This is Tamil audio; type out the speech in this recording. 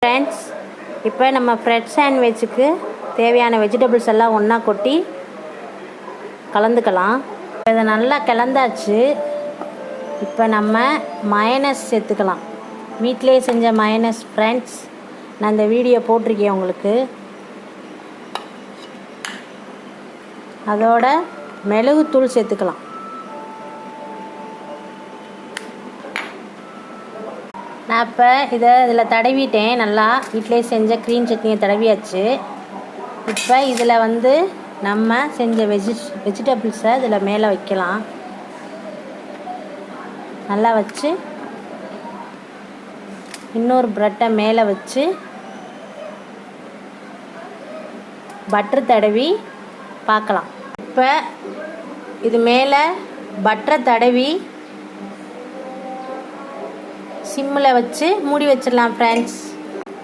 ஃப்ரெண்ட்ஸ், இப்போ நம்ம பிரெட் சாண்ட்விச்சுக்கு தேவையான வெஜிடபிள்ஸ் எல்லாம் ஒன்றா கொட்டி கலந்துக்கலாம். இதை நல்லா கலந்தாச்சு. இப்போ நம்ம மயனஸ் சேர்த்துக்கலாம். வீட்டிலேயே செஞ்ச மயனஸ் ஃப்ரெண்ட்ஸ், நான் இந்த வீடியோ போட்டிருக்கேன் உங்களுக்கு. அதோட மிளகுத்தூள் சேர்த்துக்கலாம். நான் இப்போ இதில் தடவிட்டேன். நல்லா வீட்டிலே செஞ்ச க்ரீன் சட்னியை தடவியாச்சு. இப்போ இதில் நம்ம செஞ்ச வெஜிடபிள்ஸை இதில் மேலே வைக்கலாம். நல்லா வச்சு இன்னொரு ப்ரெட்டை மேலே வச்சு பட்டர் தடவி பார்க்கலாம். இப்போ இது மேலே பட்டரை தடவி சிம்மில் வச்சு மூடி வச்சிடலாம் ஃப்ரெண்ட்ஸ்.